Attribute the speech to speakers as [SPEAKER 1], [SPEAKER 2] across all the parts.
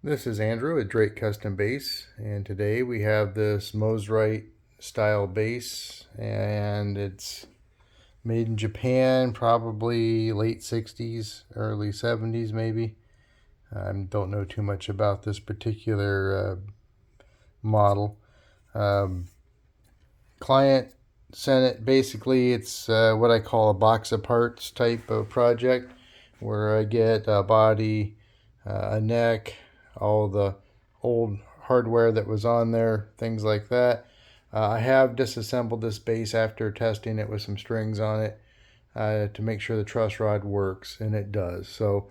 [SPEAKER 1] This is Andrew at Drake Custom Bass, and today we have this Mosrite-style bass, and it's made in Japan, probably late 60s, early 70s maybe. I don't know too much about this particular model. Client sent it. Basically, it's what I call a box of parts type of project, where I get a body, a neck, all the old hardware that was on there, things like that. I have disassembled this bass after testing it with some strings on it to make sure the truss rod works, and it does. So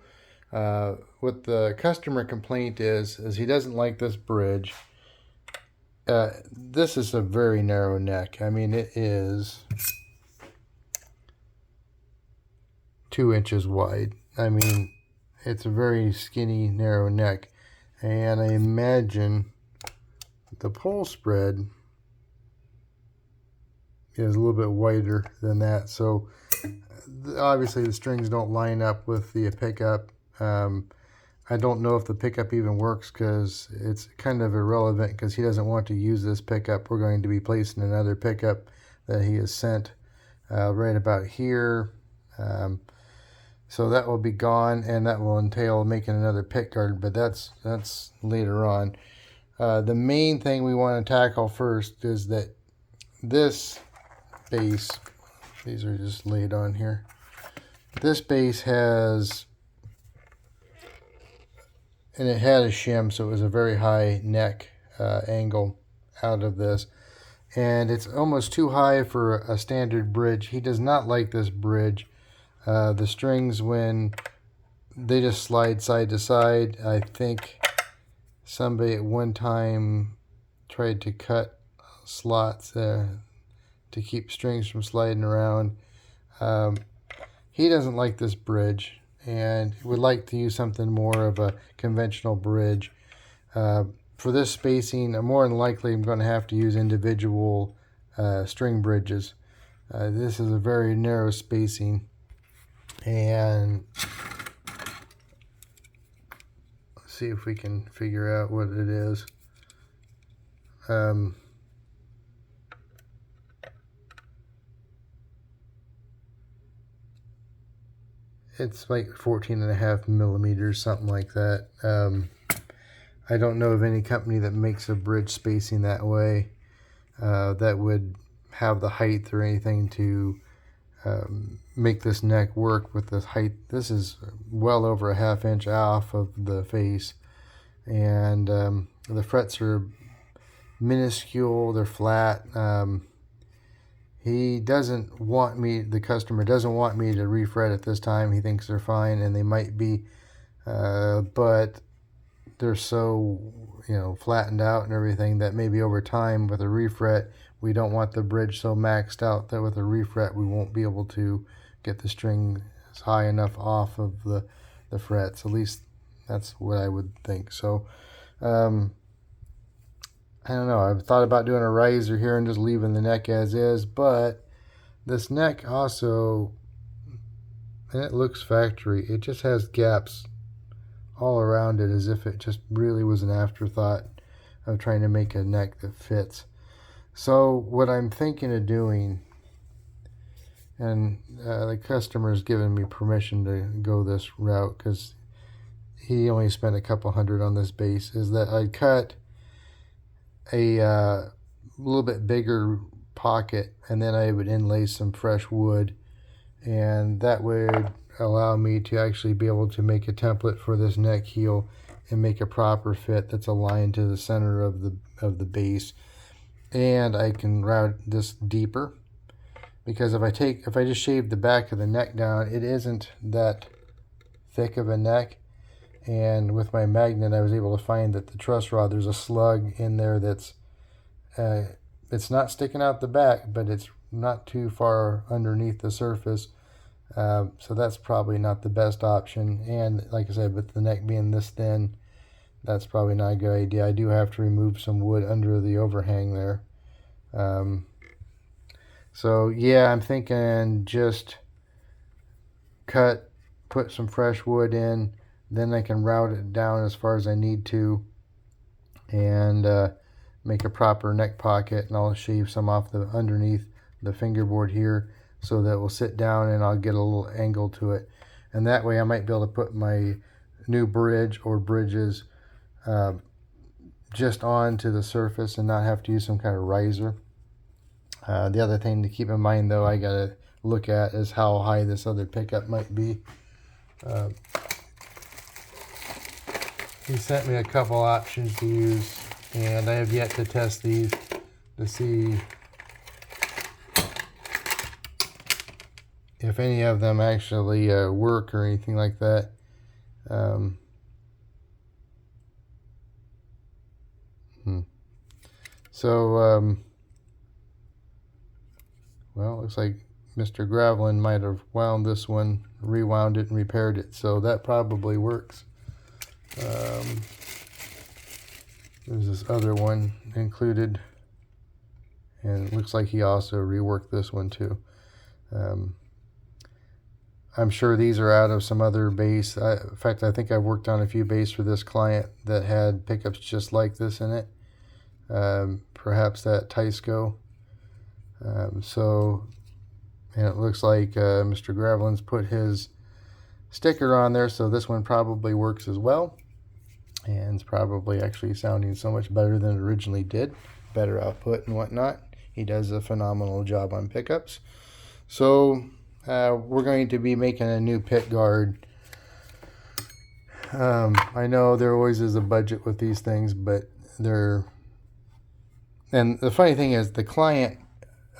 [SPEAKER 1] what the customer complaint is he doesn't like this bridge. This is a very narrow neck. I mean, it is 2 inches wide. I mean, it's a very skinny, narrow neck. And I imagine the pole spread is a little bit wider than that. So obviously the strings don't line up with the pickup. I don't know if the pickup even works because it's kind of irrelevant because he doesn't want to use this pickup. We're going to be placing another pickup that he has sent right about here. So that will be gone, and that will entail making another pick guard, but that's later on. The main thing we want to tackle first is that this bass, these are just laid on here. This bass has, and it had a shim, so it was a very high neck angle out of this. And it's almost too high for a standard bridge. He does not like this bridge. The strings, when they just slide side to side, I think somebody at one time tried to cut slots to keep strings from sliding around. He doesn't like this bridge and would like to use something more of a conventional bridge. For this spacing, more than likely I'm going to have to use individual string bridges. This is a very narrow spacing. And let's see if we can figure out what it is. It's like 14.5 millimeters, something like that. I don't know of any company that makes a bridge spacing that way that would have the height or anything to make this neck work with this height. This is well over a ½ inch off of the face, and the frets are minuscule, they're flat. He doesn't want me, the customer doesn't want me to refret at this time. He thinks they're fine, and they might be, but they're so, flattened out and everything that maybe over time with a refret, we don't want the bridge so maxed out that with a refret we won't be able to get the strings high enough off of the frets. At least that's what I would think. So I don't know. I've thought about doing a riser here and just leaving the neck as is, but this neck also, and it looks factory, it just has gaps all around it as if it just really was an afterthought of trying to make a neck that fits. So what I'm thinking of doing, and the customer's given me permission to go this route because he only spent a couple $100 on this bass, is that I cut a little bit bigger pocket, and then I would inlay some fresh wood, and that would allow me to actually be able to make a template for this neck heel and make a proper fit that's aligned to the center of the bass. And I can route this deeper, because if I just shave the back of the neck down, it isn't that thick of a neck. And with my magnet, I was able to find that the truss rod, there's a slug in there that's it's not sticking out the back, but it's not too far underneath the surface. So that's probably not the best option. And like I said, with the neck being this thin, that's probably not a good idea. I do have to remove some wood under the overhang there. So yeah, I'm thinking just put some fresh wood in, Then I can route it down as far as I need to, and make a proper neck pocket, and I'll shave some off the underneath the fingerboard here so that it will sit down and I'll get a little angle to it. And that way I might be able to put my new bridge or bridges just onto the surface and not have to use some kind of riser. The other thing to keep in mind, though, I gotta look at is how high this other pickup might be. He sent me a couple options to use, and I have yet to test these to see if any of them actually work or anything like that. Well, it looks like Mr. Gravelin might have wound this one, rewound it, and repaired it, so that probably works. There's this other one included, and it looks like he also reworked this one too. I'm sure these are out of some other bass. In fact, I think I've worked on a few bass for this client that had pickups just like this in it. Perhaps that Tysco. And it looks like Mr. Gravelin's put his sticker on there, so this one probably works as well. And it's probably actually sounding so much better than it originally did. Better output and whatnot. He does a phenomenal job on pickups. So we're going to be making a new pit guard. I know there always is a budget with these things, but and the funny thing is, the client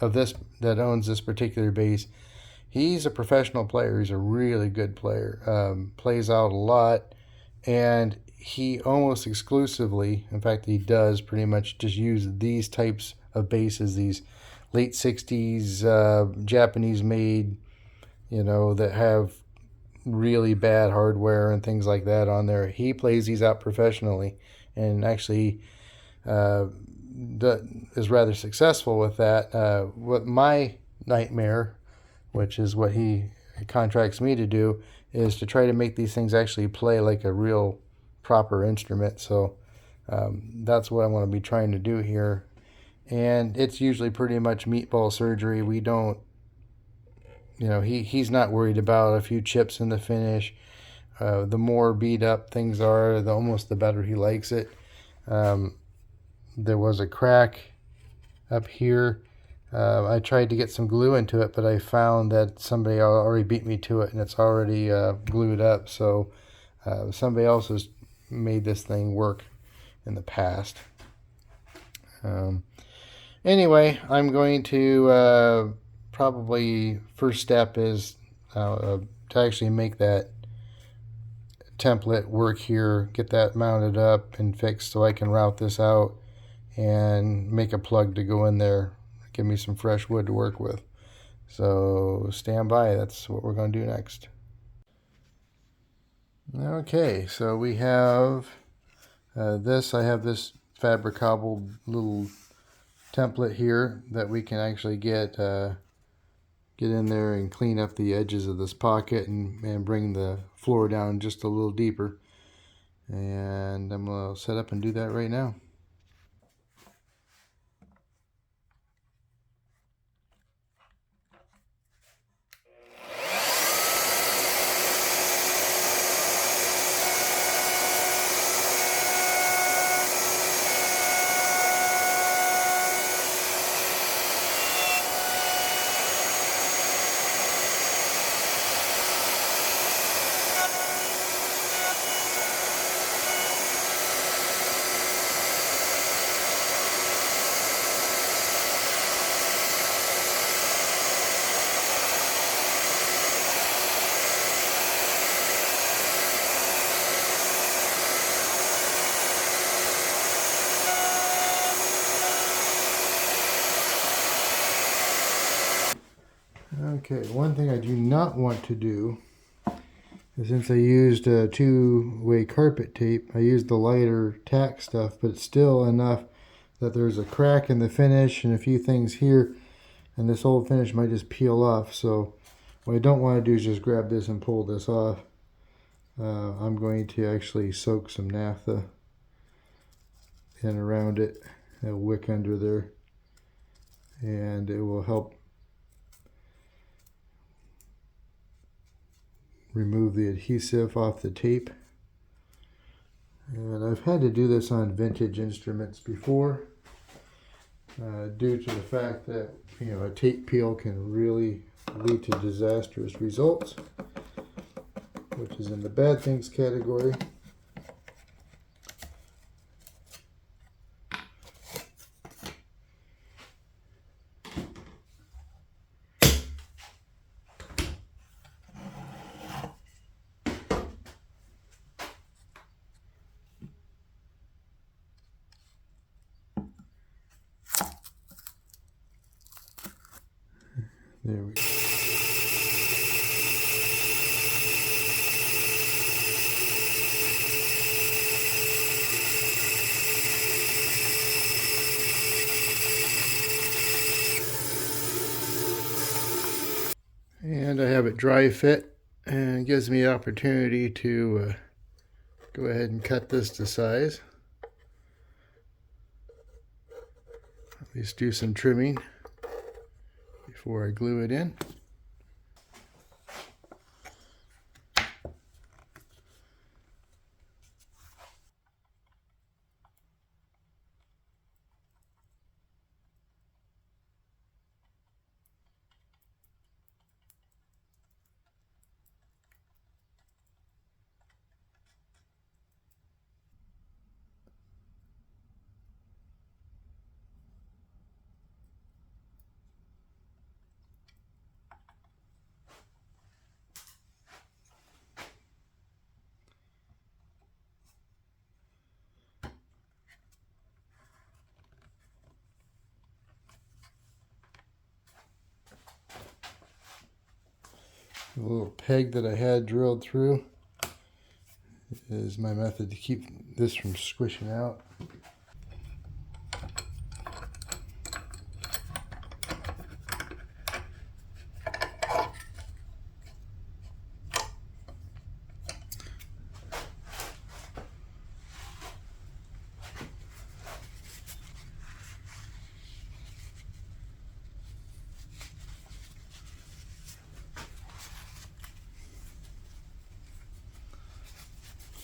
[SPEAKER 1] of this that owns this particular bass, he's a professional player. He's a really good player. Plays out a lot, and he almost exclusively, in fact he does pretty much just use these types of basses, these late 60s Japanese made, that have really bad hardware and things like that on there. He plays these out professionally, and actually is rather successful with that. What my nightmare, which is what he contracts me to do, is to try to make these things actually play like a real proper instrument. So that's what I'm going to be trying to do here, and it's usually pretty much meatball surgery. We don't, he's not worried about a few chips in the finish. The more beat up things are, the better he likes it. There was a crack up here. I tried to get some glue into it, but I found that somebody already beat me to it, and it's already glued up. So somebody else has made this thing work in the past. Anyway, I'm going to probably first step is to actually make that template work here, get that mounted up and fixed so I can route this out and make a plug to go in there, give me some fresh wood to work with. So stand by, that's what we're going to do next. Okay, so we have I have this fabric cobbled little template here that we can actually get in there and clean up the edges of this pocket and bring the floor down just a little deeper. And I'm going to set up and do that right now. Okay, one thing I do not want to do is, since I used two-way carpet tape, I used the lighter tack stuff, but it's still enough that there's a crack in the finish and a few things here, and this old finish might just peel off. So what I don't want to do is just grab this and pull this off. I'm going to actually soak some naphtha in around it. It'll wick under there, and it will help remove the adhesive off the tape. And I've had to do this on vintage instruments before, due to the fact that a tape peel can really lead to disastrous results, which is in the bad things category. There we go. And I have it dry fit, and it gives me the opportunity to go ahead and cut this to size. At least do some trimming before I glue it in. The little peg that I had drilled through is my method to keep this from squishing out.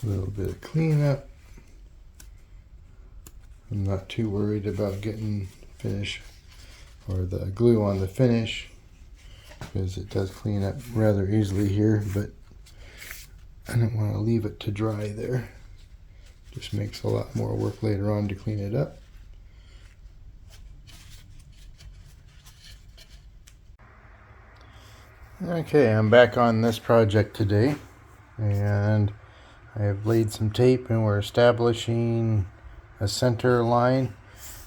[SPEAKER 1] A little bit of cleanup. I'm not too worried about getting finish or the glue on the finish, because it does clean up rather easily here, but I don't want to leave it to dry there. Just makes a lot more work later on to clean it up. Okay, I'm back on this project today, and I have laid some tape and we're establishing a center line.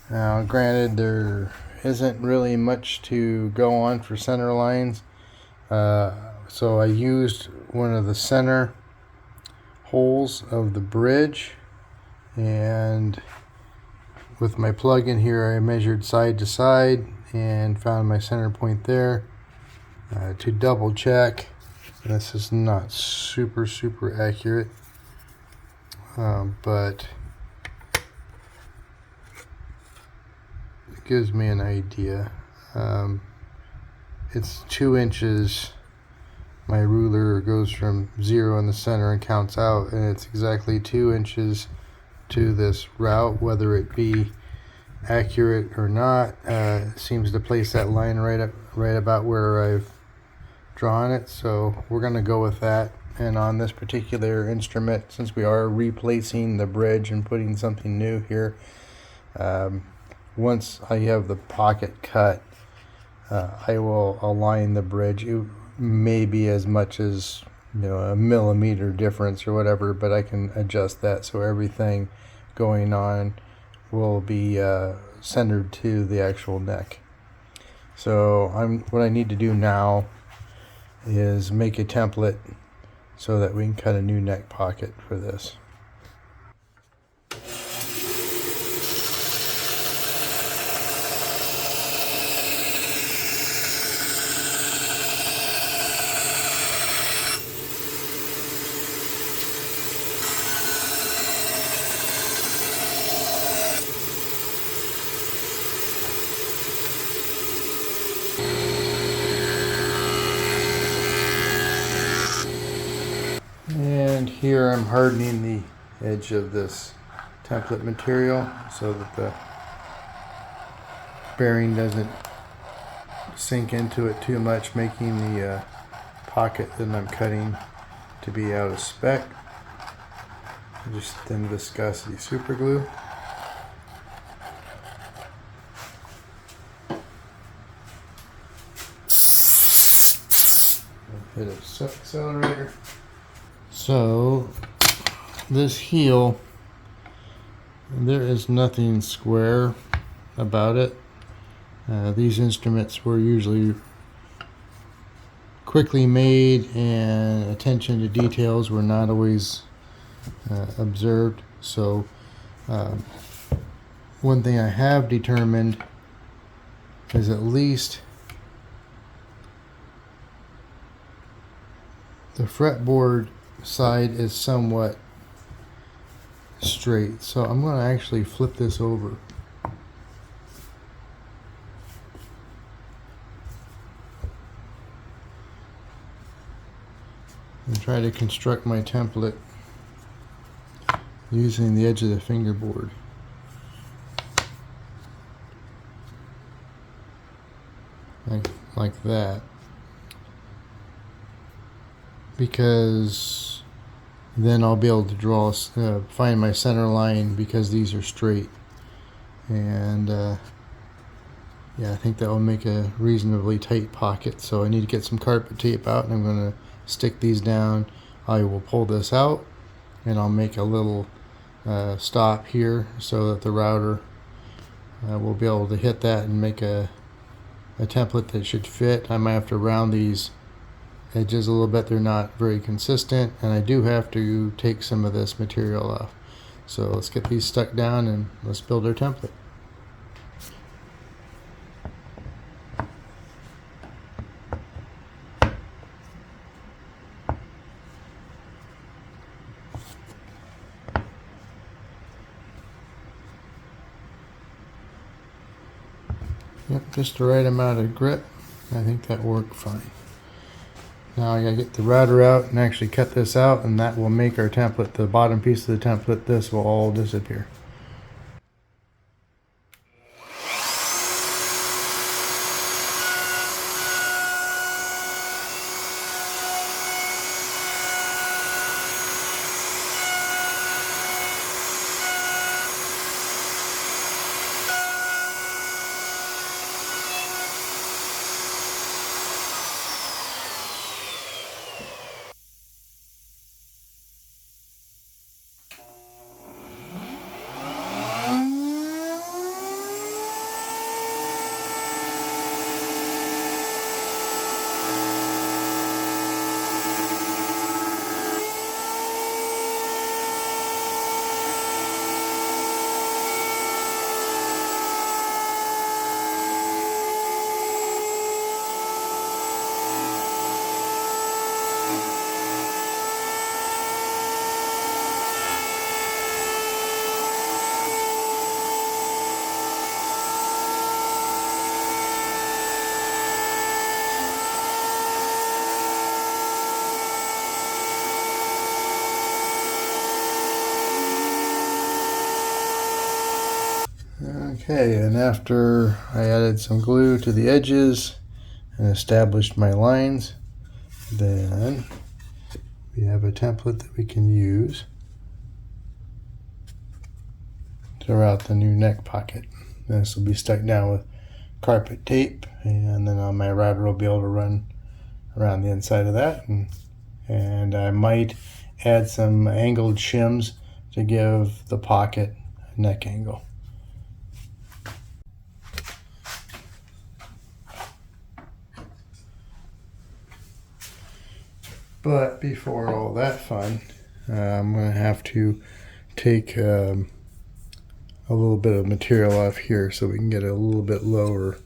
[SPEAKER 1] Now granted, there isn't really much to go on for center lines, so I used one of the center holes of the bridge, and with my plug in here I measured side to side and found my center point there. To double check, this is not super accurate, but it gives me an idea. It's 2 inches. My ruler goes from 0 in the center and counts out, and it's exactly 2 inches to this route. Whether it be accurate or not, seems to place that line right about where I've drawn it, so we're going to go with that. And on this particular instrument, since we are replacing the bridge and putting something new here, once I have the pocket cut, I will align the bridge. It may be as much as a millimeter difference or whatever, but I can adjust that so everything going on will be centered to the actual neck. So what I need to do now is make a template so that we can cut a new neck pocket for this. Here I'm hardening the edge of this template material so that the bearing doesn't sink into it too much, making the pocket that I'm cutting to be out of spec. Just thin viscosity super glue. Hit a accelerator. So this heel, there is nothing square about it. These instruments were usually quickly made and attention to details were not always observed. So one thing I have determined is at least the fretboard side is somewhat straight. So I'm going to actually flip this over. And try to construct my template using the edge of the fingerboard. Like that. Because then I'll be able to draw, find my center line because these are straight. And yeah, I think that will make a reasonably tight pocket. So I need to get some carpet tape out, and I'm going to stick these down. I will pull this out and I'll make a little stop here so that the router will be able to hit that and make a template that should fit. I might have to round these edges a little bit. They're not very consistent, and I do have to take some of this material off. So let's get these stuck down and let's build our template. Yep, just the right amount of grip. I think that worked fine. Now I gotta get the router out and actually cut this out, and that will make our template, the bottom piece of the template, this will all disappear. Okay, and after I added some glue to the edges and established my lines, then we have a template that we can use throughout the new neck pocket. And this will be stuck down with carpet tape, and then my router will be able to run around the inside of that, and I might add some angled shims to give the pocket a neck angle. But before all that fun, I'm going to have to take a little bit of material off here so we can get a little bit lower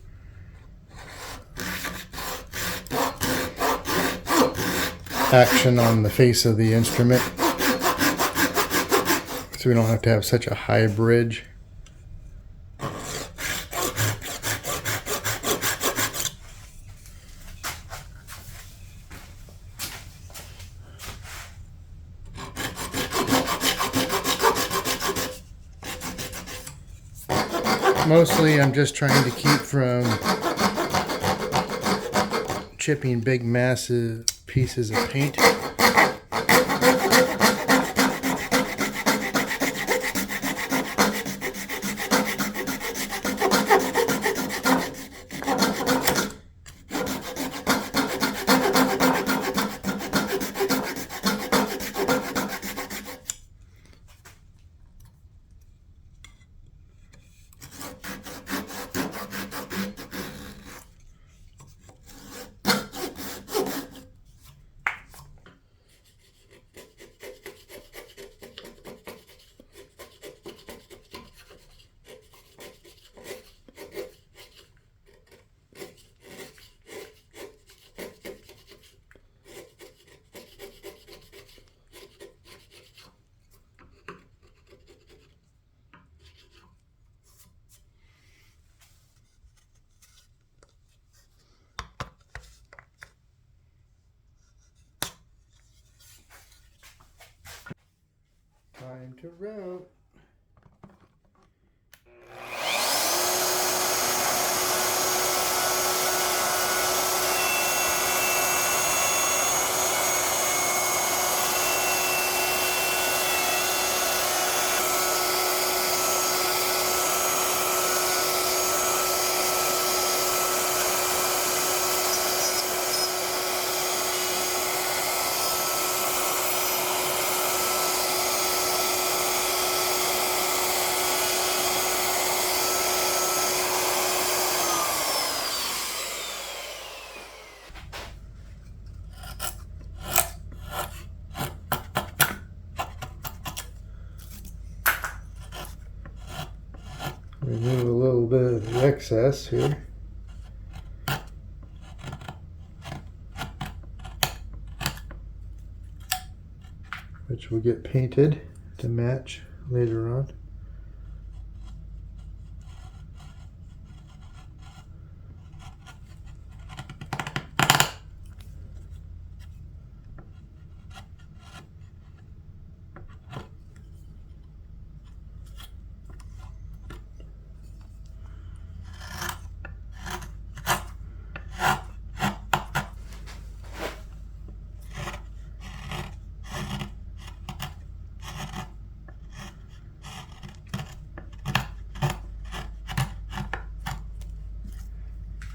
[SPEAKER 1] action on the face of the instrument, so we don't have to have such a high bridge. Mostly I'm just trying to keep from chipping big massive pieces of paint. Time to route. Remove a little bit of the excess here. Which will get painted to match later on.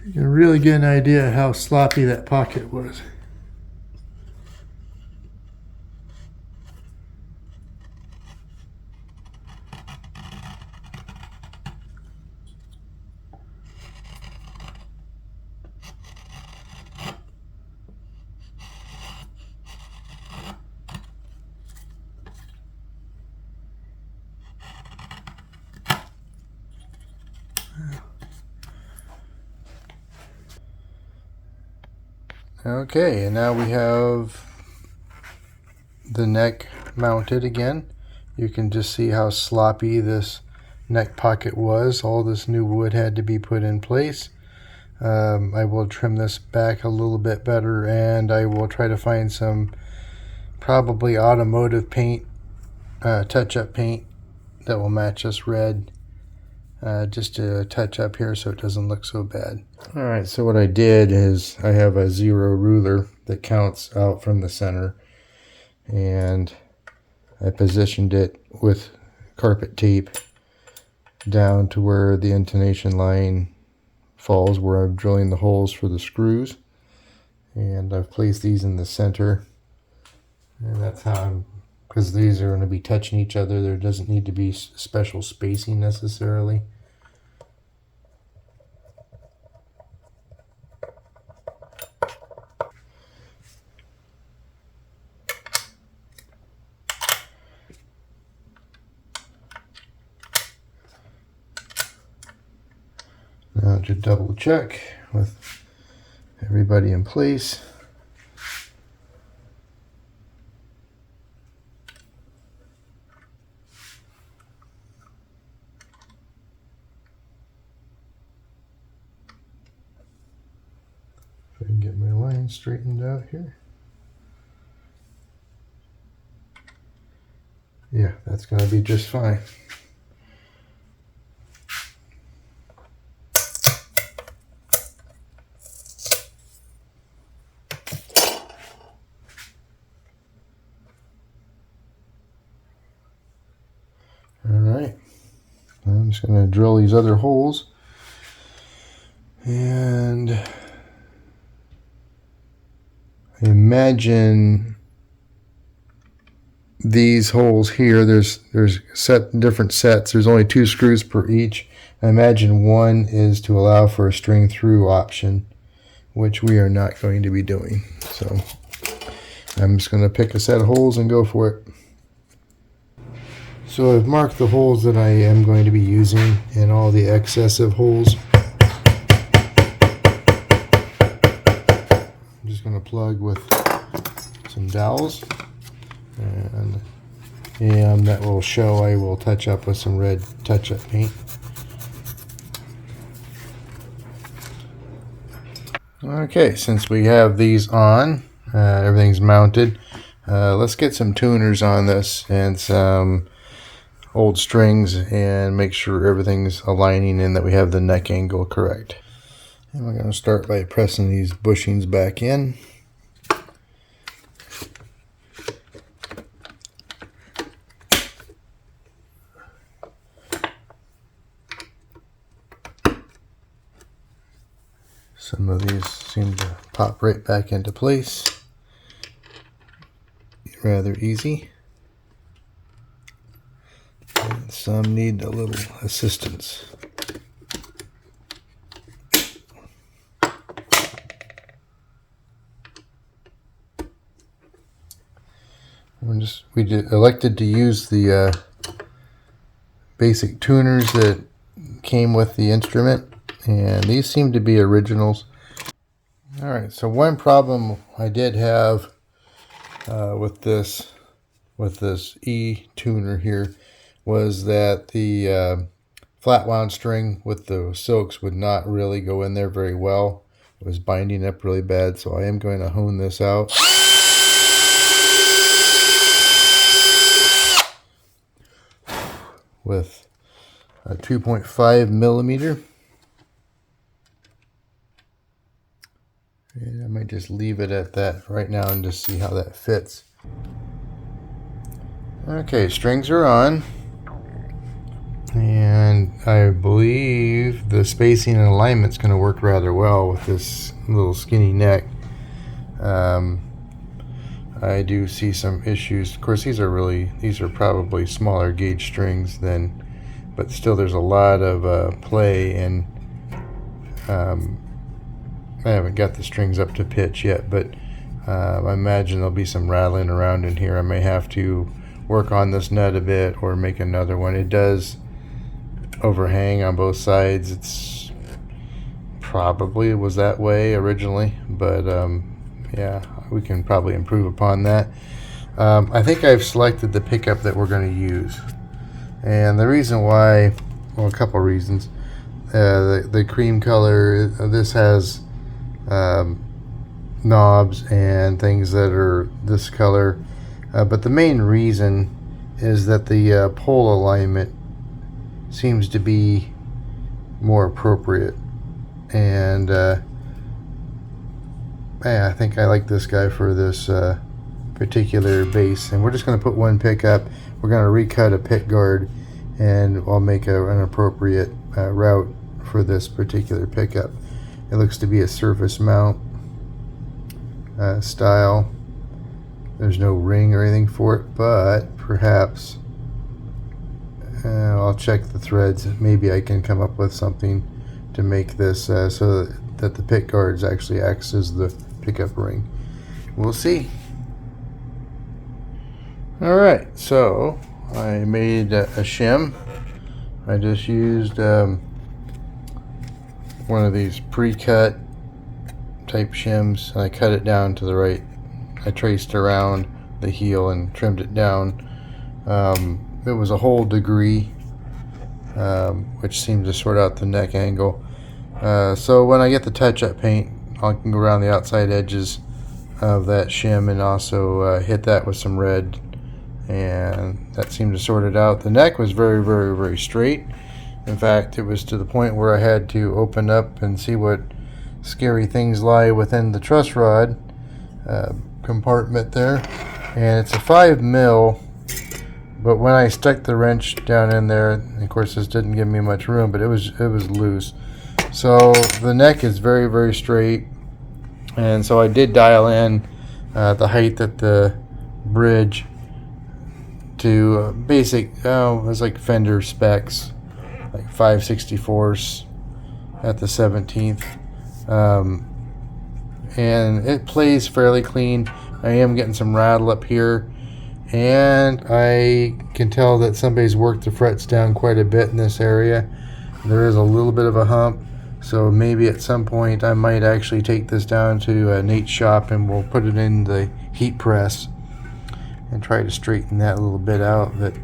[SPEAKER 1] You can really get an idea how sloppy that pocket was. Okay, and now we have the neck mounted again. You can just see how sloppy this neck pocket was. All this new wood had to be put in place. I will trim this back a little bit better, and I will try to find some probably automotive paint, touch-up paint that will match this red, just to touch up here so it doesn't look so bad. Alright, so what I did is I have a 0 ruler that counts out from the center, and I positioned it with carpet tape down to where the intonation line falls, where I'm drilling the holes for the screws. And I've placed these in the center, and that's how because these are going to be touching each other, there doesn't need to be special spacing necessarily. Now to double check with everybody in place. If I can get my line straightened out here. Yeah, that's going to be just fine. Alright, I'm just going to drill these other holes, and I imagine these holes here, there's different sets. There's only 2 screws per each. I imagine one is to allow for a string through option, which we are not going to be doing. So I'm just going to pick a set of holes and go for it. So I've marked the holes that I am going to be using and all the excessive holes. I'm just going to plug with some dowels, and that will show. I will touch up with some red touch-up paint. Okay, since we have these on, everything's mounted, let's get some tuners on this and some old strings and make sure everything's aligning and that we have the neck angle correct. And we're going to start by pressing these bushings back in. Some of these seem to pop right back into place. Rather easy. And some need a little assistance. We elected to use the basic tuners that came with the instrument, and these seem to be originals. Alright, so one problem I did have with this E tuner here was that the flat wound string with the silks would not really go in there very well. It was binding up really bad, so I am going to hone this out. With a 2.5 millimeter. And I might just leave it at that right now and just see how that fits. Okay, strings are on. And I believe the spacing and alignment is going to work rather well with this little skinny neck. I do see some issues. Of course, these are probably smaller gauge strings than, but still there's a lot of play, and I haven't got the strings up to pitch yet, but I imagine there'll be some rattling around in here. I may have to work on this nut a bit or make another one. It does overhang on both sides. It's probably was that way originally, but yeah, we can probably improve upon that. I think I've selected the pickup that we're going to use, and the reason why, well, a couple reasons. The cream color, this has knobs and things that are this color, but the main reason is that the pole alignment seems to be more appropriate, and yeah, I think I like this guy for this particular bass. And we're just going to put one pickup. We're going to recut a pick guard, and I'll make an appropriate route for this particular pickup. It looks to be a surface mount style. There's no ring or anything for it, but perhaps I'll check the threads. Maybe I can come up with something to make this so that the pick guards actually acts as the pickup ring. We'll see. Alright, so I made a shim. I just used one of these pre-cut type shims. I cut it down to the right. I traced around the heel and trimmed it down. It was a whole degree, which seemed to sort out the neck angle. So when I get the touch-up paint, I can go around the outside edges of that shim and also hit that with some red, and that seemed to sort it out. The neck was very, very, very straight. In fact, it was to the point where I had to open up and see what scary things lie within the truss rod compartment there. And it's a 5 mil But when I stuck the wrench down in there, of course this didn't give me much room, but it was loose. So the neck is very, very straight, and so I did dial in the height at the bridge to basic, it was like Fender specs, like 5/64 at the 17th, and it plays fairly clean. I am getting some rattle up here, and I can tell that somebody's worked the frets down quite a bit in this area. There is a little bit of a hump, so maybe at some point I might actually take this down to Nate's shop and we'll put it in the heat press and try to straighten that a little bit out. But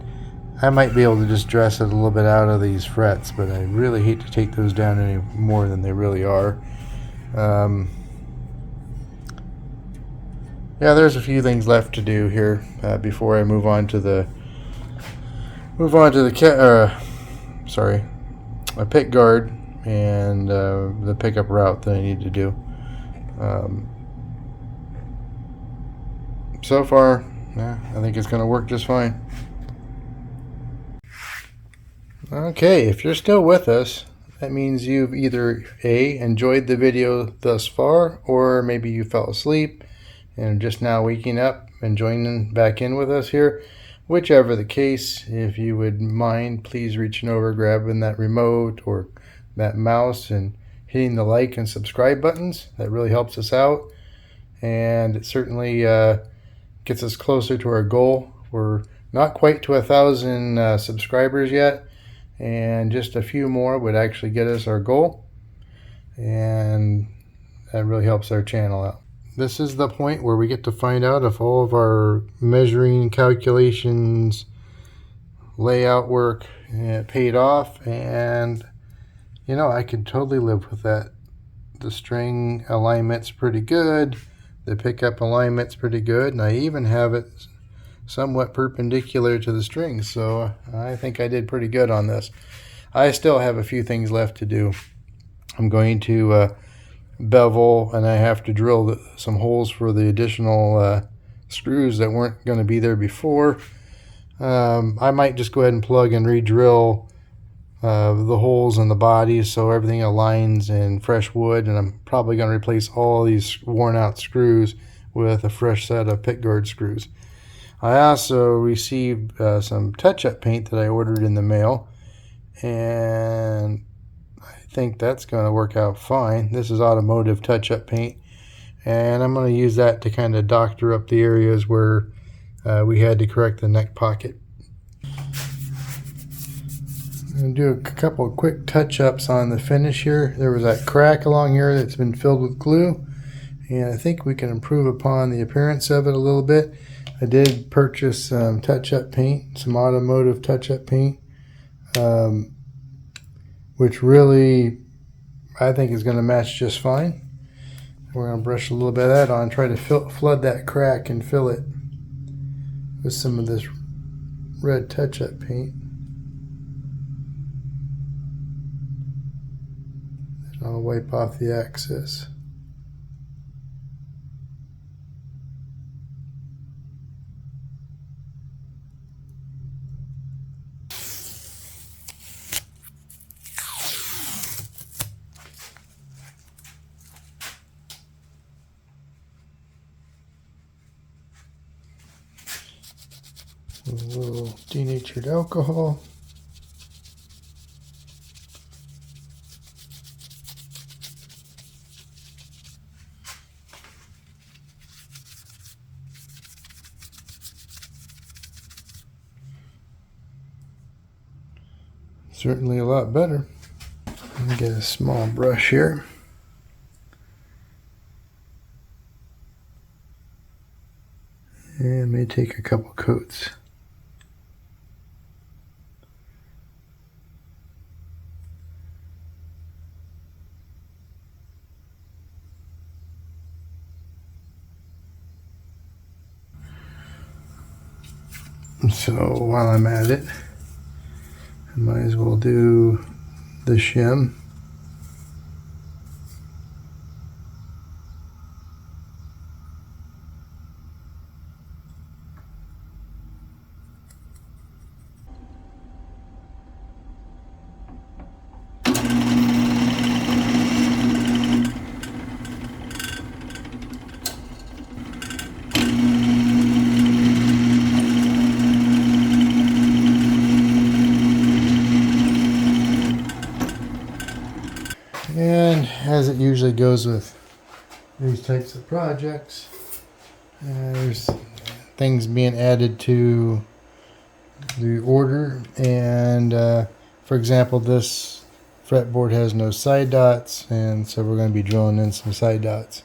[SPEAKER 1] I might be able to just dress it a little bit out of these frets, but I really hate to take those down any more than they really are. Yeah, there's a few things left to do here before I move on to the a pick guard and the pickup route that I need to do. So far, yeah, I think it's going to work just fine. Okay, if you're still with us, that means you've either A, enjoyed the video thus far, or maybe you fell asleep and just now waking up and joining back in with us here. Whichever the case, if you would mind, please reaching over, grabbing that remote or that mouse and hitting the like and subscribe buttons. That really helps us out, and it certainly gets us closer to our goal. We're not quite to 1,000 subscribers yet, and just a few more would actually get us our goal, and that really helps our channel out. This is the point where we get to find out if all of our measuring calculations, layout work paid off, and you know, I could totally live with that. The string alignment's pretty good, the pickup alignment's pretty good, and I even have it somewhat perpendicular to the string, so I think I did pretty good on this. I still have a few things left to do. I'm going to bevel, and I have to drill some holes for the additional screws that weren't going to be there before. I might just go ahead and plug and re-drill the holes in the bodies so everything aligns in fresh wood, and I'm probably going to replace all these worn out screws with a fresh set of pickguard screws. I also received some touch-up paint that I ordered in the mail, and I think that's going to work out fine. This is automotive touch-up paint, and I'm going to use that to kind of doctor up the areas where we had to correct the neck pocket. I'm going to do a couple of quick touch-ups on the finish here. There was that crack along here that's been filled with glue, and I think we can improve upon the appearance of it a little bit. I did purchase some touch-up paint, some automotive touch-up paint, which really I think is going to match just fine. We're going to brush a little bit of that on, try to flood that crack and fill it with some of this red touch-up paint. And I'll wipe off the excess. A little denatured alcohol. Certainly a lot better. Let me get a small brush here. And may take a couple coats. So while I'm at it, I might as well do the shim. as it usually goes with these types of projects, there's things being added to the order, and for example, this fretboard has no side dots, and so we're going to be drilling in some side dots.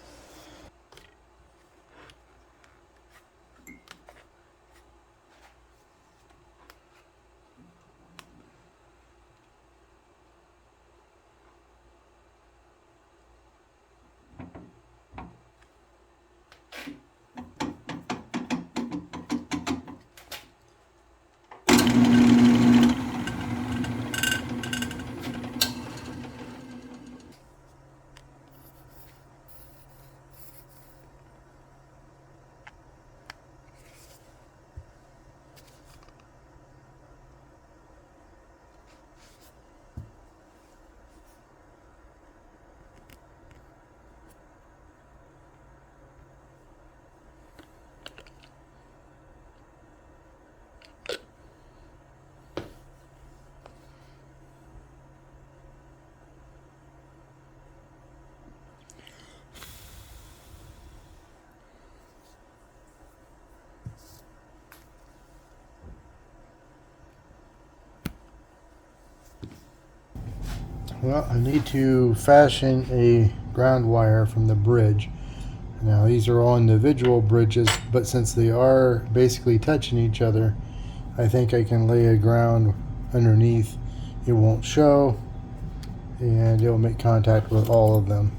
[SPEAKER 1] Well, I need to fashion a ground wire from the bridge. Now these are all individual bridges, but since they are basically touching each other, I think I can lay a ground underneath. It won't show, and it will make contact with all of them.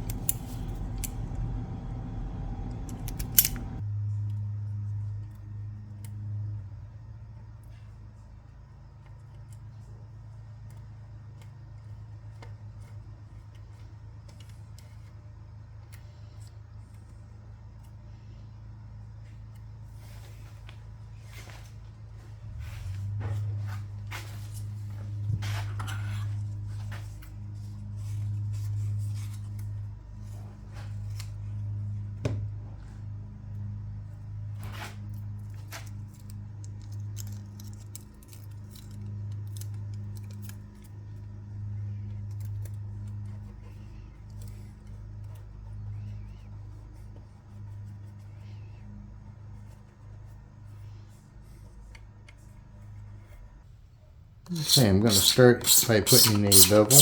[SPEAKER 1] Okay, I'm going to start by putting a bevel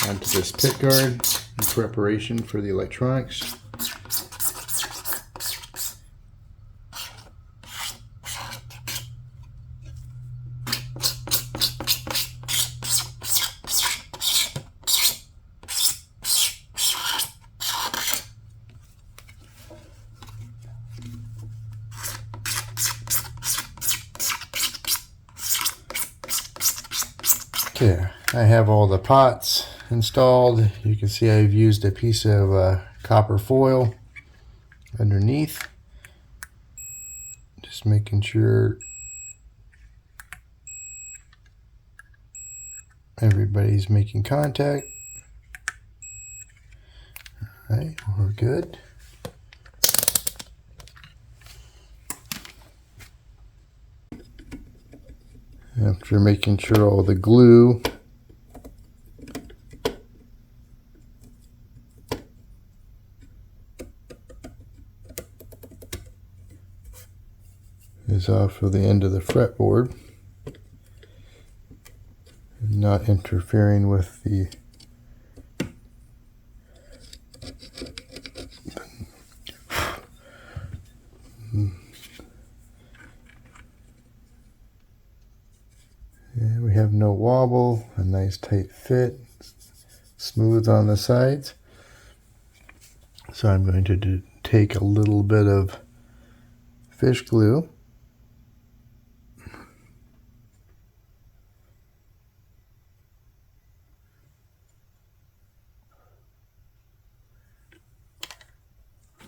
[SPEAKER 1] onto this pit guard in preparation for the electronics. Okay, I have all the pots installed. You can see I've used a piece of copper foil underneath. Just making sure everybody's making contact. All right, we're good. After making sure all the glue is off of the end of the fretboard, not interfering with the and we have no wobble, a nice tight fit, smooth on the sides. So I'm going to take a little bit of fish glue,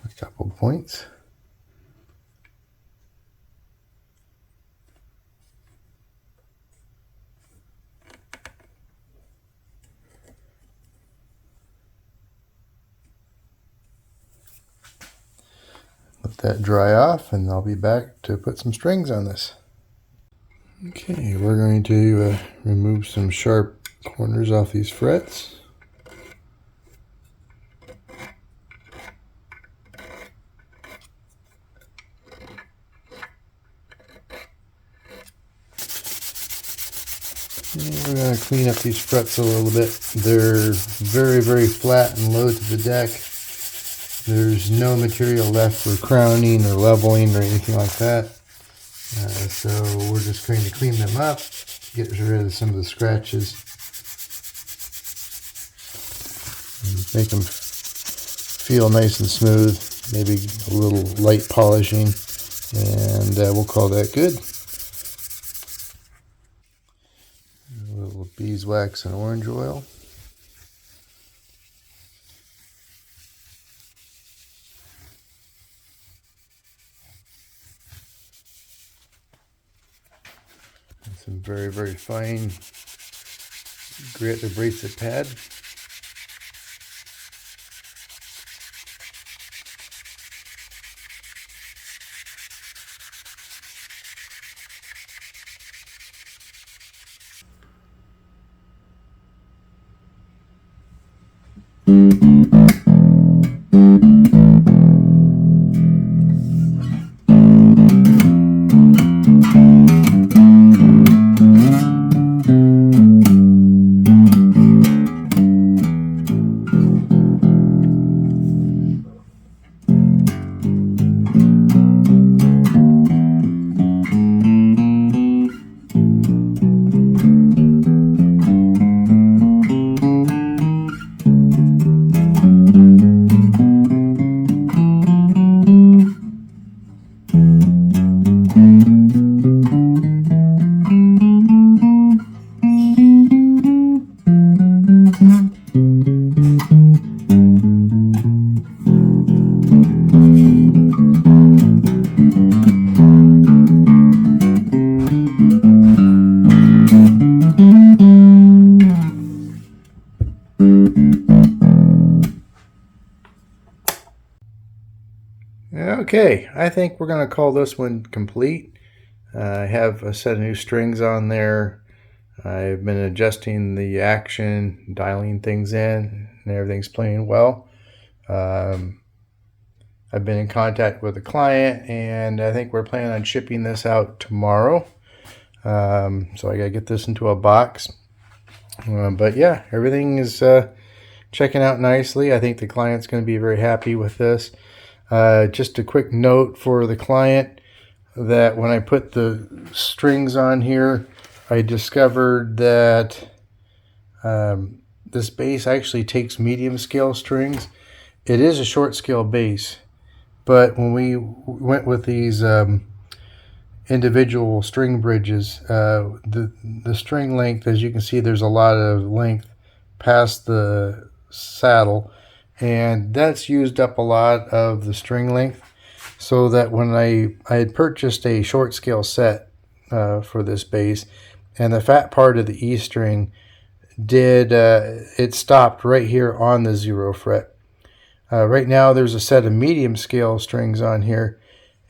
[SPEAKER 1] a couple points, let that dry off, and I'll be back to put some strings on this. Okay, we're going to remove some sharp corners off these frets. And we're going to clean up these frets a little bit. They're very, very flat and low to the deck. There's no material left for crowning or leveling or anything like that. So we're just going to clean them up, get rid of some of the scratches, and make them feel nice and smooth. Maybe a little light polishing, and we'll call that good. A little beeswax and orange oil. And some very, very fine grit abrasive pad. Okay, I think we're going to call this one complete. I have a set of new strings on there. I've been adjusting the action, dialing things in, and everything's playing well. I've been in contact with the client, and I think we're planning on shipping this out tomorrow. So I got to get this into a box. But yeah, everything is checking out nicely. I think the client's going to be very happy with this. Just a quick note for the client that when I put the strings on here, I discovered that this bass actually takes medium scale strings. It is a short scale bass, but when we went with these individual string bridges, the string length, as you can see, there's a lot of length past the saddle, and that's used up a lot of the string length, so that when I had purchased a short scale set for this bass, and the fat part of the E string did it stopped right here on the 0 fret. Right now there's a set of medium scale strings on here,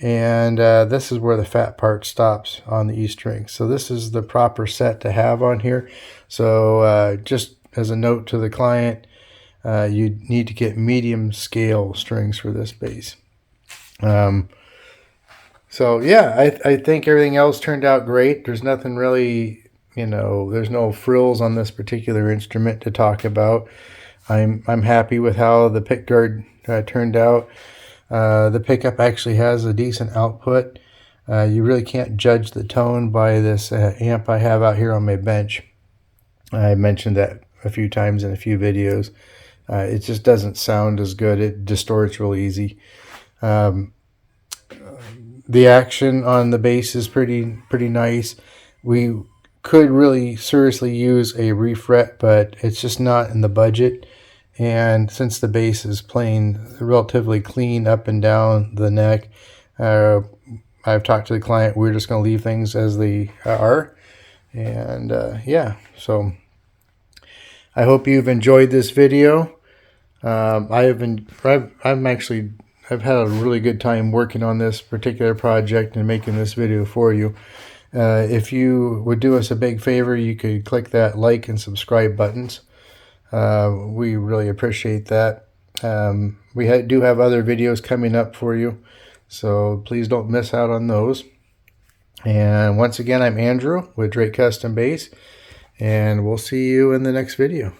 [SPEAKER 1] and this is where the fat part stops on the E string. So this is the proper set to have on here. So just as a note to the client, you need to get medium scale strings for this bass. So yeah, I think everything else turned out great. There's nothing really, there's no frills on this particular instrument to talk about. I'm happy with how the pickguard turned out. The pickup actually has a decent output. You really can't judge the tone by this amp I have out here on my bench. I mentioned that a few times in a few videos. It just doesn't sound as good. It distorts real easy. The action on the bass is pretty nice. We could really seriously use a refret, but it's just not in the budget. And since the bass is playing relatively clean up and down the neck, I've talked to the client. We're just going to leave things as they are. And yeah, so I hope you've enjoyed this video. I've had a really good time working on this particular project and making this video for you. If you would do us a big favor, you could click that like and subscribe buttons. We really appreciate that. We do have other videos coming up for you, so please don't miss out on those. And once again, I'm Andrew with Drake Custom Bass, And we'll see you in the next video.